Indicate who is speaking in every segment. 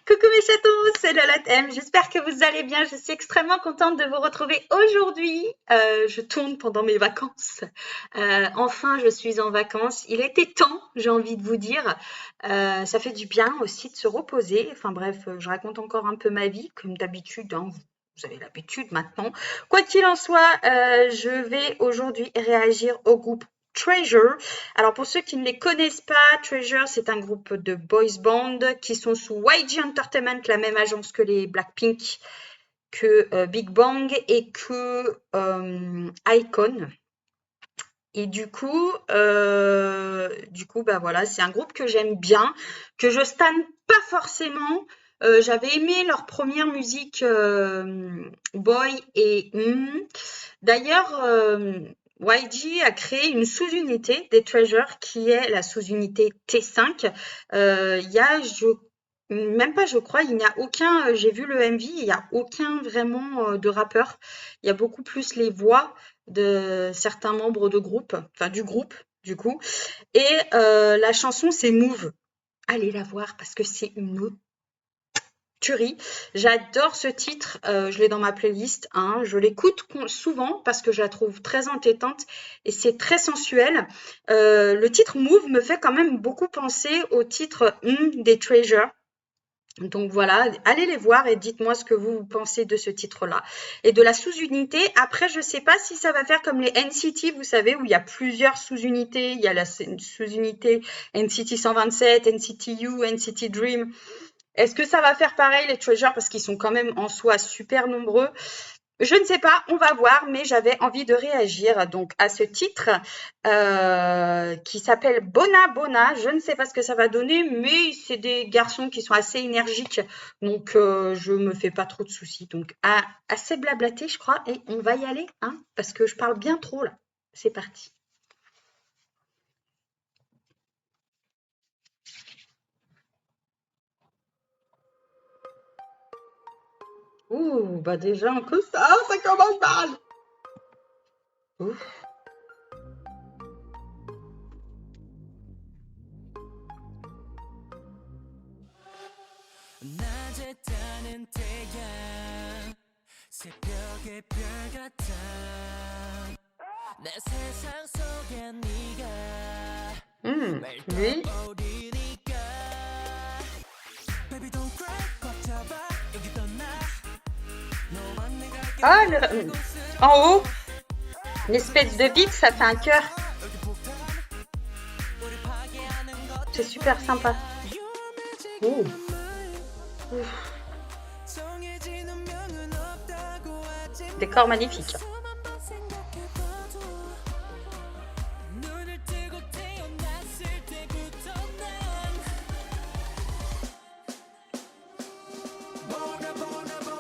Speaker 1: Coucou mes chatons, c'est Lolotte M. J'espère que vous allez bien. Je suis extrêmement contente de vous retrouver aujourd'hui. Je tourne pendant mes vacances. Enfin, je suis en vacances. Il était temps, j'ai envie de vous dire. Ça fait du bien aussi de se reposer. Enfin bref, je raconte encore un peu ma vie, comme d'habitude, hein. Vous avez l'habitude maintenant. Quoi qu'il en soit, je vais aujourd'hui réagir au groupe Treasure. Alors pour ceux qui ne les connaissent pas, Treasure, c'est un groupe de boys band qui sont sous YG Entertainment, la même agence que les Blackpink, que Big Bang et que iKON. Et bah voilà, c'est un groupe que j'aime bien, que je stan pas forcément. J'avais aimé leur première musique Boy et D'ailleurs, YG a créé une sous-unité des Treasure qui est la sous-unité T5. Il y a, même pas, je crois, il n'y a aucun, j'ai vu le MV, il n'y a aucun vraiment de rappeur. Il y a beaucoup plus les voix de certains membres de groupe, enfin du groupe, du coup. Et la chanson, c'est Move. Allez la voir parce que c'est une tuerie. J'adore ce titre, je l'ai dans ma playlist, hein. Je l'écoute souvent parce que je la trouve très entêtante et c'est très sensuel. Le titre Move me fait quand même beaucoup penser au titre des Treasure. Donc voilà, allez les voir et dites-moi ce que vous pensez de ce titre-là. Et de la sous-unité, après, je ne sais pas si ça va faire comme les NCT, vous savez, où il y a plusieurs sous-unités. Il y a la sous-unité NCT 127, NCT U, NCT Dream. Est-ce que ça va faire pareil les Treasure parce qu'ils sont quand même en soi super nombreux? Je ne sais pas, on va voir, mais j'avais envie de réagir donc à ce titre qui s'appelle Bona Bona. Je ne sais pas ce que ça va donner, mais c'est des garçons qui sont assez énergiques, donc je me fais pas trop de soucis. Donc assez blablaté, je crois, et on va y aller, hein, parce que je parle bien trop là. C'est parti. Ouh, bah déjà un peu ça commence mal. Ouf. Lui. Ah, en haut, l'espèce de beat, ça fait un cœur. C'est super sympa. Ouh. Ouf. Décor magnifique.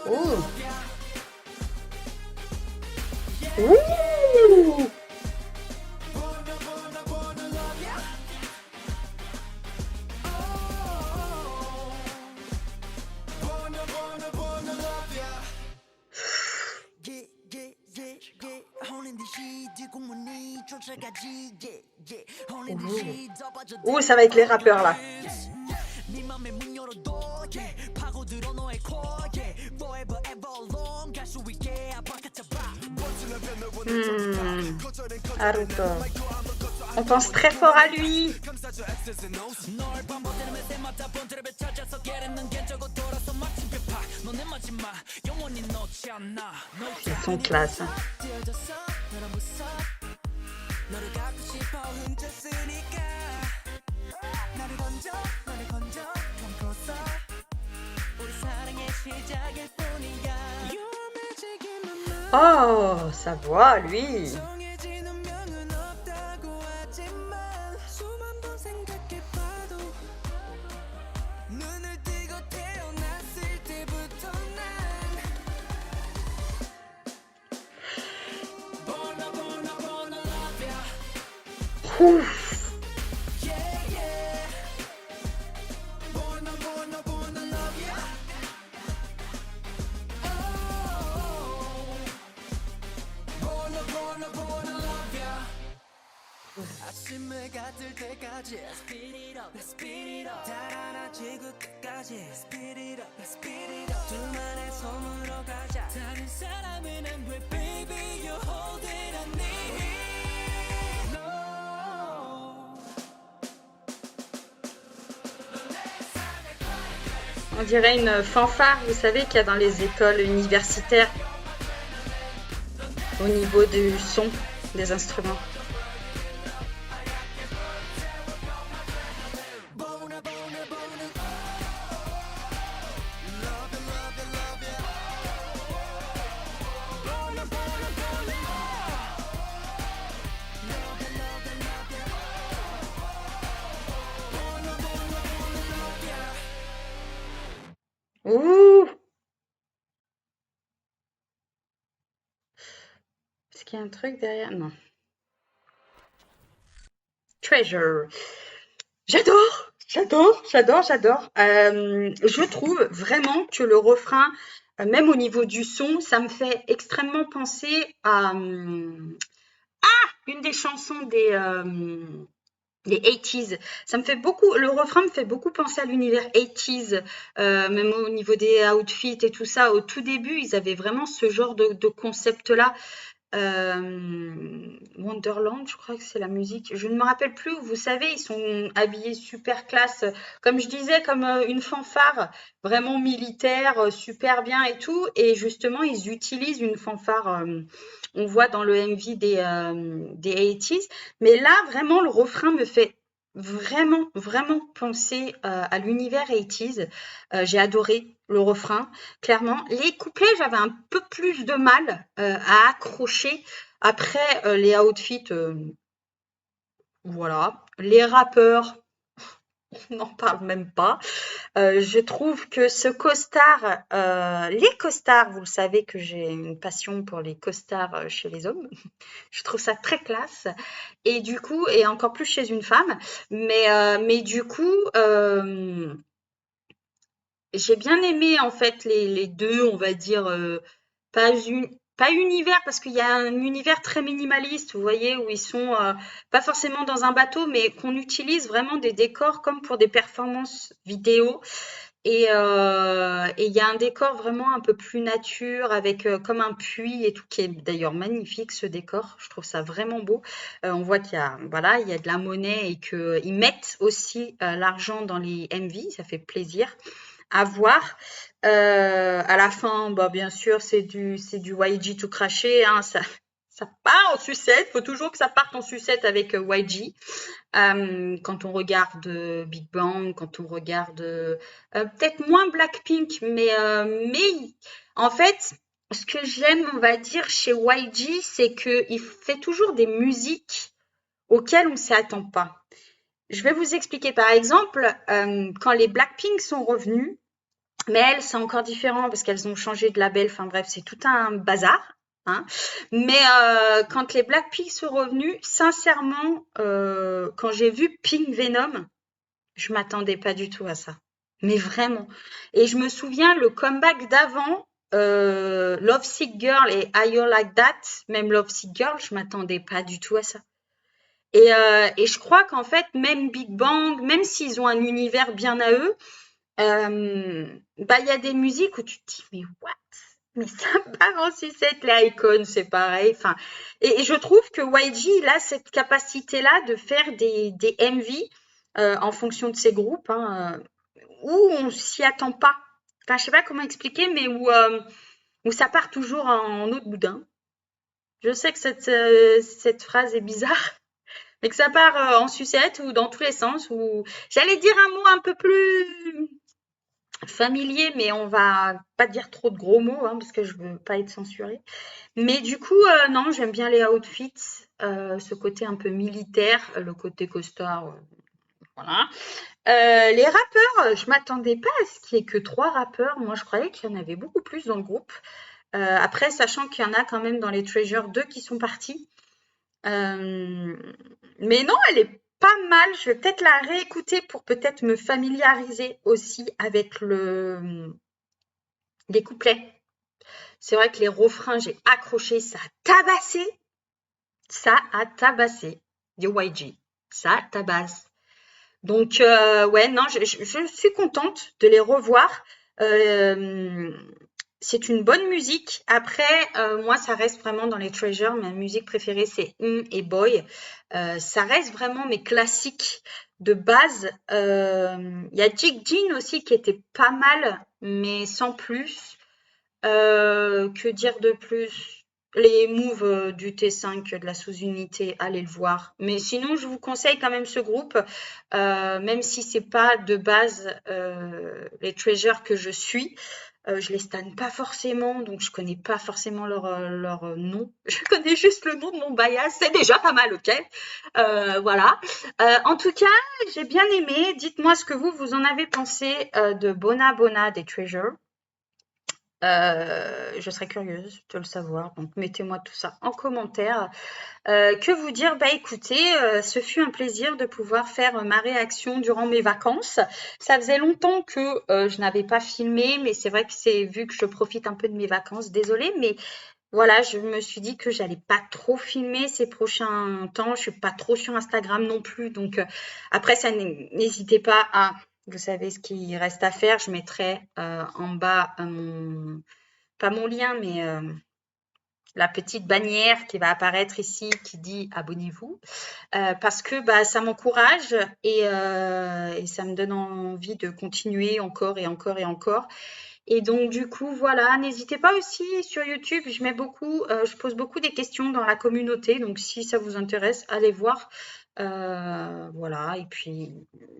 Speaker 1: Ouh. Ouh. Ouh, ça va être les rappeurs là. Haruto. On pense très fort à lui. Ils sont classe. Oh, sa voix, lui. Ouf. On dirait une fanfare, vous savez, qu'il y a dans les écoles universitaires au niveau du son des instruments. Ouh! Est-ce qu'il y a un truc derrière? Non. Treasure. J'adore, j'adore. Je trouve vraiment que le refrain, même au niveau du son, ça me fait extrêmement penser à une des chansons des 80s. Ça me fait beaucoup, le refrain me fait beaucoup penser à l'univers 80s, même au niveau des outfits et tout ça. Au tout début, ils avaient vraiment ce genre de concept-là. Wonderland, je crois que c'est la musique. Je ne me rappelle plus. Vous savez, ils sont habillés super classe, comme je disais, comme une fanfare, vraiment militaire, super bien et tout. Et justement, ils utilisent une fanfare. On voit dans le MV des 80s. Mais là, vraiment, le refrain me fait vraiment penser à l'univers 80s. J'ai adoré le refrain. Clairement, les couplets, j'avais un peu plus de mal à accrocher. Après, les outfits, voilà. Les rappeurs, on n'en parle même pas. Je trouve que ce costard, les costards, vous le savez que j'ai une passion pour les costards chez les hommes. Je trouve ça très classe. Et du coup, et encore plus chez une femme. Mais du coup, j'ai bien aimé en fait les deux, on va dire, pas, pas univers, parce qu'il y a un univers très minimaliste, vous voyez, où ils sont pas forcément dans un bateau, mais qu'on utilise vraiment des décors comme pour des performances vidéo. Et il y a un décor vraiment un peu plus nature, avec comme un puits et tout, qui est d'ailleurs magnifique ce décor. Je trouve ça vraiment beau. On voit qu'il y a, voilà, il y a de la monnaie et qu'ils mettent aussi l'argent dans les MV, ça fait plaisir à voir. À la fin, bah, bien sûr, c'est du YG tout craché, hein, ça part en sucette. Faut toujours que ça parte en sucette avec YG. Quand on regarde Big Bang, quand on regarde peut-être moins Blackpink, mais en fait, ce que j'aime, on va dire, chez YG, c'est qu'il fait toujours des musiques auxquelles on ne s'y attend pas. Je vais vous expliquer, par exemple, quand les Blackpink sont revenus, mais elles, c'est encore différent parce qu'elles ont changé de label. Enfin bref, c'est tout un bazar. Hein. Mais quand les Blackpink sont revenus, sincèrement, quand j'ai vu Pink Venom, je m'attendais pas du tout à ça. Mais vraiment. Et je me souviens le comeback d'avant, Love Sick Girl et I You Like That, même Love Sick Girl, je m'attendais pas du tout à ça. Et je crois qu'en fait, même Big Bang, même s'ils ont un univers bien à eux, bah, il y a des musiques où tu te dis: «Mais what?» Mais ça part en sucette, les Icons, c'est pareil, enfin et je trouve que YG, il a cette capacité-là de faire des MV, en fonction de ses groupes, hein, où on s'y attend pas. Enfin, je sais pas comment expliquer, mais où ça part toujours en eau de boudin. Je sais que cette phrase est bizarre, mais que ça part, en sucette ou dans tous les sens ou j'allais dire un mot un peu plus familier, mais on va pas dire trop de gros mots, hein, parce que je veux pas être censurée. Mais du coup, non, j'aime bien les outfits, ce côté un peu militaire, le côté costard, voilà. Les rappeurs, je m'attendais pas à ce qu'il y ait que 3 rappeurs. Moi, je croyais qu'il y en avait beaucoup plus dans le groupe. Après, sachant qu'il y en a quand même dans les Treasure 2 qui sont partis. Euh, mais non, elle est pas mal. Je vais peut-être la réécouter pour peut-être me familiariser aussi avec les couplets. C'est vrai que les refrains, j'ai accroché, ça a tabassé. Ça a tabassé. Du YG. Ça tabasse. Donc, ouais, non, je suis contente de les revoir. Euh, c'est une bonne musique. Après, moi, ça reste vraiment dans les Treasure. Ma musique préférée, c'est et Boy. Ça reste vraiment mes classiques de base. Il y a Jig Jean aussi qui était pas mal, mais sans plus. Que dire de plus? Les moves du T5 de la sous-unité, allez le voir. Mais sinon, je vous conseille quand même ce groupe, même si c'est pas de base les Treasure que je suis. Je les stan pas forcément, donc je connais pas forcément leur nom. Je connais juste le nom de mon bias, c'est déjà pas mal, ok? Voilà. En tout cas, j'ai bien aimé. Dites-moi ce que vous en avez pensé de Bona Bona des Treasure. Je serais curieuse de le savoir, donc mettez-moi tout ça en commentaire. Que vous dire? Bah écoutez, ce fut un plaisir de pouvoir faire ma réaction durant mes vacances. Ça faisait longtemps que je n'avais pas filmé, mais c'est vrai que c'est vu que je profite un peu de mes vacances, désolée, mais voilà, je me suis dit que j'allais pas trop filmer ces prochains temps. Je suis pas trop sur Instagram non plus, donc après ça, n'hésitez pas à, vous savez ce qu'il reste à faire. Je mettrai en bas mon pas mon lien, mais la petite bannière qui va apparaître ici qui dit abonnez-vous parce que bah, ça m'encourage et ça me donne envie de continuer encore et encore et encore. Et donc du coup voilà, n'hésitez pas aussi sur YouTube, je pose beaucoup des questions dans la communauté, donc si ça vous intéresse, allez voir. Voilà, et puis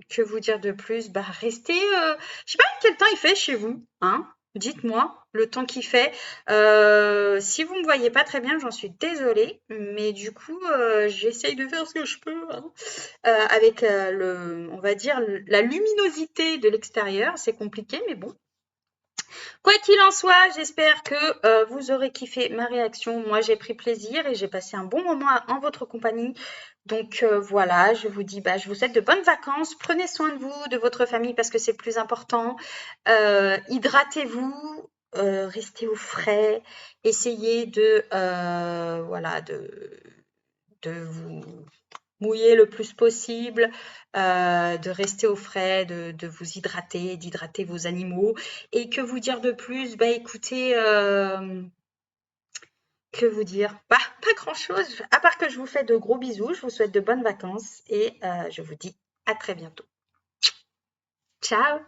Speaker 1: que vous dire de plus? Bah restez, je sais pas quel temps il fait chez vous, hein? Dites-moi le temps qu'il fait. Si vous me voyez pas très bien, j'en suis désolée, mais du coup, j'essaye de faire ce que je peux, hein. Avec on va dire, la luminosité de l'extérieur, c'est compliqué, mais bon. Quoi qu'il en soit, j'espère que vous aurez kiffé ma réaction. Moi, j'ai pris plaisir et j'ai passé un bon moment en votre compagnie. Donc voilà, je vous dis, bah, je vous souhaite de bonnes vacances. Prenez soin de vous, de votre famille parce que c'est le plus important. Hydratez-vous, restez au frais. Essayez voilà, de vous mouiller le plus possible, de rester au frais, de vous hydrater, d'hydrater vos animaux. Et que vous dire de plus? Bah écoutez, que vous dire? Pas grand-chose, à part que je vous fais de gros bisous, je vous souhaite de bonnes vacances et je vous dis à très bientôt. Ciao!